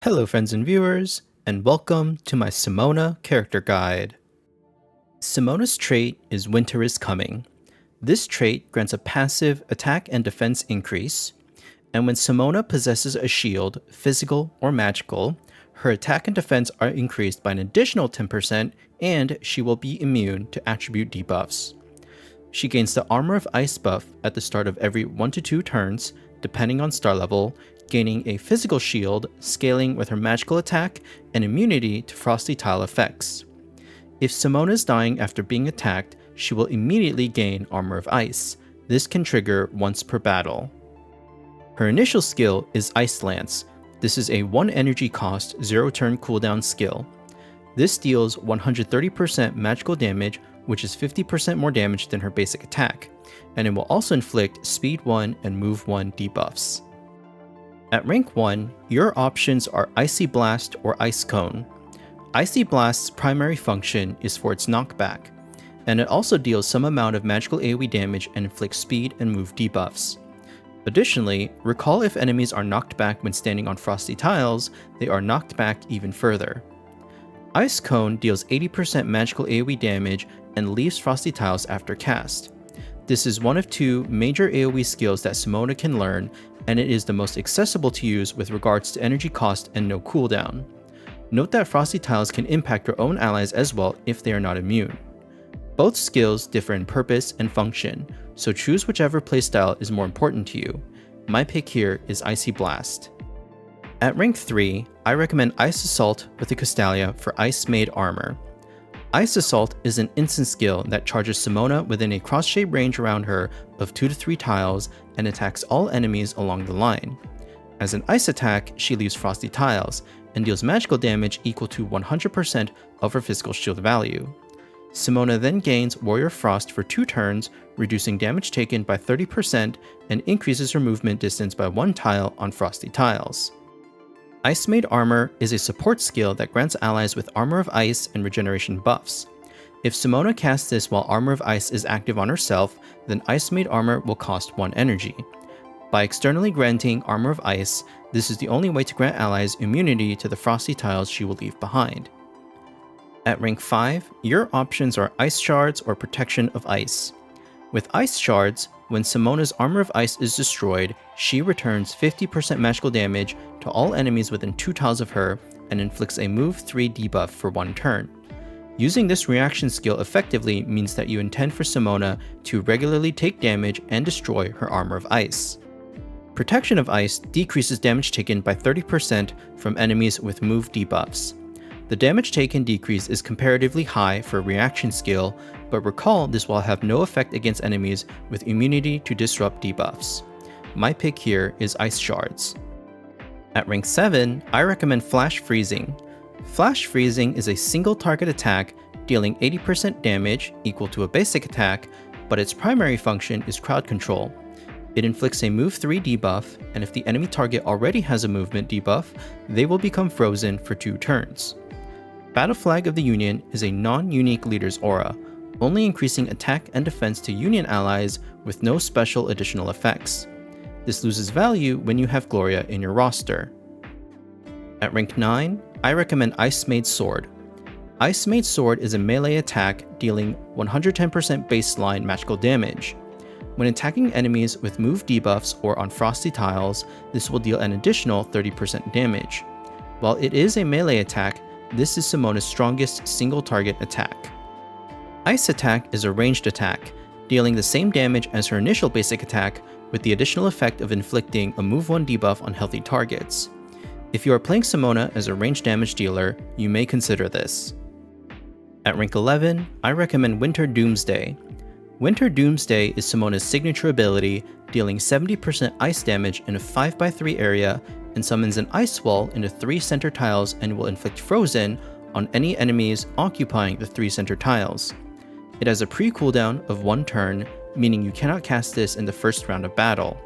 Hello friends and viewers, and welcome to my Simona character guide. Simona's trait is Winter is Coming. This trait grants a passive attack and defense increase, and when Simona possesses a shield, physical or magical, her attack and defense are increased by an additional 10% and she will be immune to attribute debuffs. She gains the Armor of Ice buff at the start of every 1 to 2 turns, depending on star level, gaining a physical shield, scaling with her magical attack, and immunity to Frosty Tile effects. If Simona is dying after being attacked, she will immediately gain Armor of Ice. This can trigger once per battle. Her initial skill is Ice Lance. This is a 1 energy cost, 0 turn cooldown skill. This deals 130% magical damage, which is 50% more damage than her basic attack, and it will also inflict Speed 1 and Move 1 debuffs. At rank 1, your options are Icy Blast or Ice Cone. Icy Blast's primary function is for its knockback, and it also deals some amount of magical AoE damage and inflicts speed and move debuffs. Additionally, recall if enemies are knocked back when standing on frosty tiles, they are knocked back even further. Ice Cone deals 80% magical AoE damage and leaves frosty tiles after cast. This is one of 2 major AoE skills that Simona can learn, and it is the most accessible to use with regards to energy cost and no cooldown. Note that frosty tiles can impact your own allies as well if they are not immune. Both skills differ in purpose and function, so choose whichever playstyle is more important to you. My pick here is Icy Blast. At rank 3, I recommend Ice Assault with the Castalia for Ice Made Armor. Ice Assault is an instant skill that charges Simona within a cross-shaped range around her of 2 to 3 tiles and attacks all enemies along the line. As an ice attack, she leaves frosty tiles and deals magical damage equal to 100% of her physical shield value. Simona then gains Warrior Frost for 2 turns, reducing damage taken by 30% and increases her movement distance by 1 tile on frosty tiles. Ice Made Armor is a support skill that grants allies with Armor of Ice and regeneration buffs. If Simona casts this while Armor of Ice is active on herself, then Ice Made Armor will cost 1 energy. By externally granting Armor of Ice, this is the only way to grant allies immunity to the frosty tiles she will leave behind. At rank 5, your options are Ice Shards or Protection of Ice. With Ice Shards, when Simona's Armor of Ice is destroyed, she returns 50% magical damage to all enemies within 2 tiles of her and inflicts a Move 3 debuff for 1 turn. Using this reaction skill effectively means that you intend for Simona to regularly take damage and destroy her Armor of Ice. Protection of Ice decreases damage taken by 30% from enemies with move debuffs. The damage taken decrease is comparatively high for a reaction skill, but recall this will have no effect against enemies with immunity to disrupt debuffs. My pick here is Ice Shards. At rank 7, I recommend Flash Freezing. Flash Freezing is a single target attack dealing 80% damage equal to a basic attack, but its primary function is crowd control. It inflicts a Move 3 debuff, and if the enemy target already has a movement debuff, they will become frozen for 2 turns. Battle Flag of the Union is a non-unique leader's aura, only increasing attack and defense to Union allies with no special additional effects. This loses value when you have Gloria in your roster. At rank 9, I recommend Ice Made Sword. Ice Made Sword is a melee attack dealing 110% baseline magical damage. When attacking enemies with move debuffs or on frosty tiles, this will deal an additional 30% damage. While it is a melee attack, this is Simona's strongest single target attack. Ice Attack is a ranged attack, dealing the same damage as her initial basic attack with the additional effect of inflicting a Move 1 debuff on healthy targets. If you are playing Simona as a ranged damage dealer, you may consider this. At rank 11, I recommend Winter Doomsday. Winter Doomsday is Simona's signature ability, dealing 70% ice damage in a 5x3 area and summons an ice wall into 3 center tiles and will inflict frozen on any enemies occupying the 3 center tiles. It has a pre-cooldown of 1 turn, meaning you cannot cast this in the first round of battle.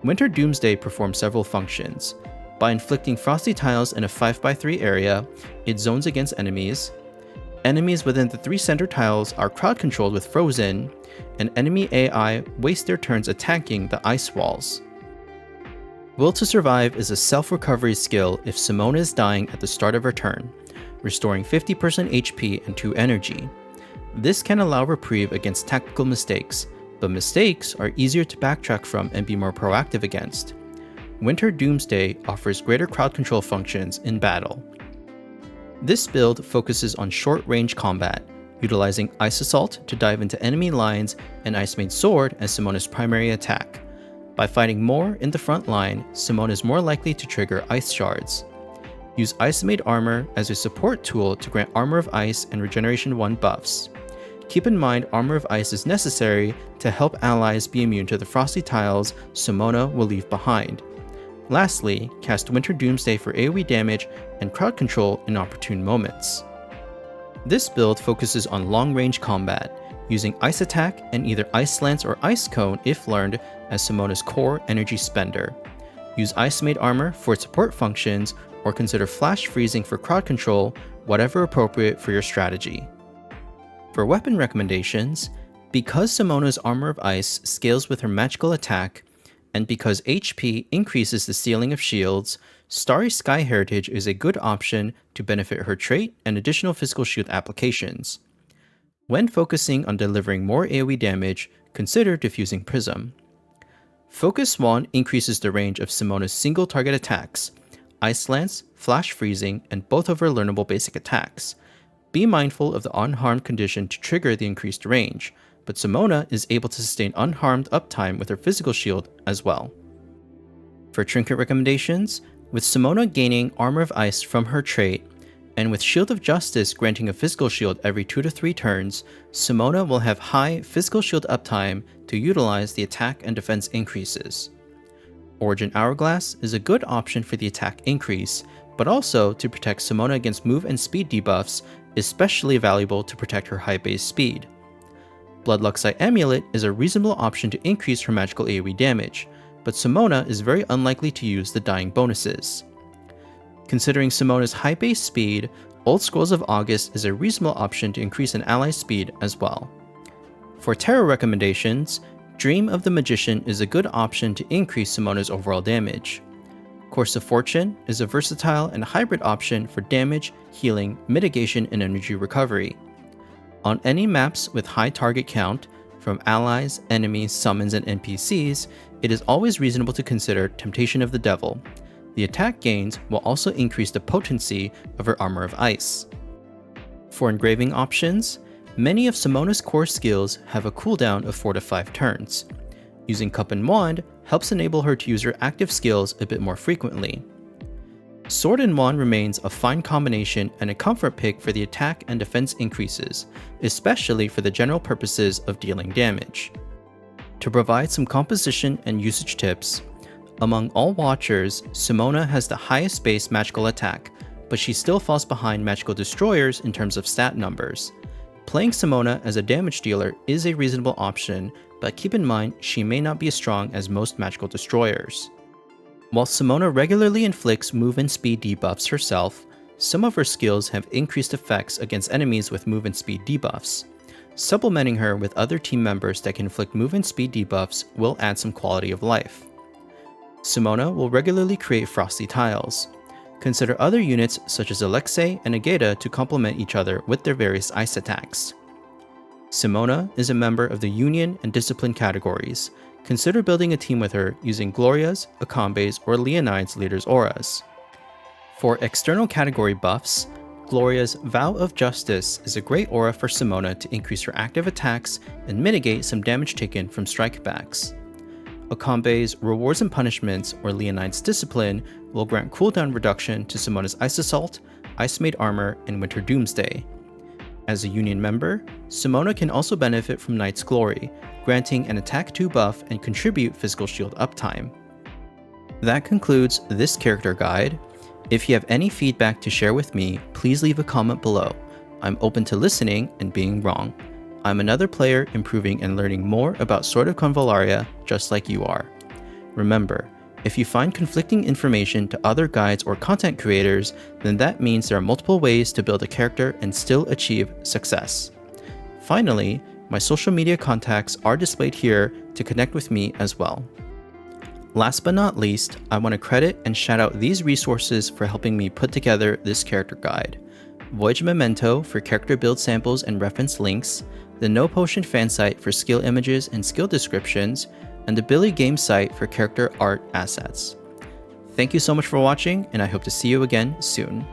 Winter Doomsday performs several functions. By inflicting frosty tiles in a 5x3 area, it zones against enemies. Enemies within the 3 center tiles are crowd controlled with frozen, and enemy AI waste their turns attacking the ice walls. Will to Survive is a self-recovery skill if Simona is dying at the start of her turn, restoring 50% HP and 2 energy. This can allow reprieve against tactical mistakes, but mistakes are easier to backtrack from and be more proactive against. Winter Doomsday offers greater crowd control functions in battle. This build focuses on short-range combat, utilizing Ice Assault to dive into enemy lines and Ice Maid Sword as Simona's primary attack. By fighting more in the front line, Simona is more likely to trigger Ice Shards. Use Ice Maid Armor as a support tool to grant Armor of Ice and Regeneration 1 buffs. Keep in mind Armor of Ice is necessary to help allies be immune to the frosty tiles Simona will leave behind. Lastly, cast Winter Doomsday for AoE damage and crowd control in opportune moments. This build focuses on long-range combat, using Ice Attack and either Ice Lance or Ice Cone if learned as Simona's core energy spender. Use Ice Maid Armor for support functions or consider Flash Freezing for crowd control, whatever appropriate for your strategy. For weapon recommendations, because Simona's Armor of Ice scales with her magical attack, and because HP increases the ceiling of shields, Starry Sky Heritage is a good option to benefit her trait and additional physical shield applications. When focusing on delivering more AoE damage, consider Diffusing Prism. Focus Wand increases the range of Simona's single target attacks, Ice Lance, Flash Freezing, and both of her learnable basic attacks. Be mindful of the unharmed condition to trigger the increased range, but Simona is able to sustain unharmed uptime with her physical shield as well. For trinket recommendations, with Simona gaining Armor of Ice from her trait, and with Shield of Justice granting a physical shield every 2 to 3 turns, Simona will have high physical shield uptime to utilize the attack and defense increases. Origin Hourglass is a good option for the attack increase, but also to protect Simona against move and speed debuffs, especially valuable to protect her high base speed. Bloodluck's Amulet is a reasonable option to increase her magical AoE damage, but Simona is very unlikely to use the dying bonuses. Considering Simona's high base speed, Old Scrolls of August is a reasonable option to increase an ally's speed as well. For tarot recommendations, Dream of the Magician is a good option to increase Simona's overall damage. Course of Fortune is a versatile and hybrid option for damage, healing, mitigation, and energy recovery. On any maps with high target count, from allies, enemies, summons, and NPCs, it is always reasonable to consider Temptation of the Devil. The attack gains will also increase the potency of her Armor of Ice. For engraving options, many of Simona's core skills have a cooldown of 4 to 5 turns. Using Cup and Wand helps enable her to use her active skills a bit more frequently. Sword and Wand remains a fine combination and a comfort pick for the attack and defense increases, especially for the general purposes of dealing damage. To provide some composition and usage tips, among all Watchers, Simona has the highest base magical attack, but she still falls behind magical destroyers in terms of stat numbers. Playing Simona as a damage dealer is a reasonable option, but keep in mind she may not be as strong as most magical destroyers. While Simona regularly inflicts move and speed debuffs herself, some of her skills have increased effects against enemies with move and speed debuffs. Supplementing her with other team members that can inflict move and speed debuffs will add some quality of life. Simona will regularly create frosty tiles. Consider other units such as Alexei and Agata to complement each other with their various ice attacks. Simona is a member of the Union and Discipline categories. Consider building a team with her using Gloria's, Akambe's, or Leonide's leaders' auras. For external category buffs, Gloria's Vow of Justice is a great aura for Simona to increase her active attacks and mitigate some damage taken from strikebacks. Akambe's Rewards and Punishments, or Leonide's Discipline, will grant cooldown reduction to Simona's Ice Assault, Ice Maid Armor, and Winter Doomsday. As a Union member, Simona can also benefit from Knight's Glory, granting an Attack 2 buff and contribute physical shield uptime. That concludes this character guide. If you have any feedback to share with me, please leave a comment below. I'm open to listening and being wrong. I'm another player improving and learning more about Sword of Convallaria just like you are. Remember, if you find conflicting information to other guides or content creators, then that means there are multiple ways to build a character and still achieve success. Finally, my social media contacts are displayed here to connect with me as well. Last but not least, I want to credit and shout out these resources for helping me put together this character guide. Voyage Memento for character build samples and reference links, the No Potion fan site for skill images and skill descriptions, and the Billy Game site for character art assets. Thank you so much for watching, and I hope to see you again soon.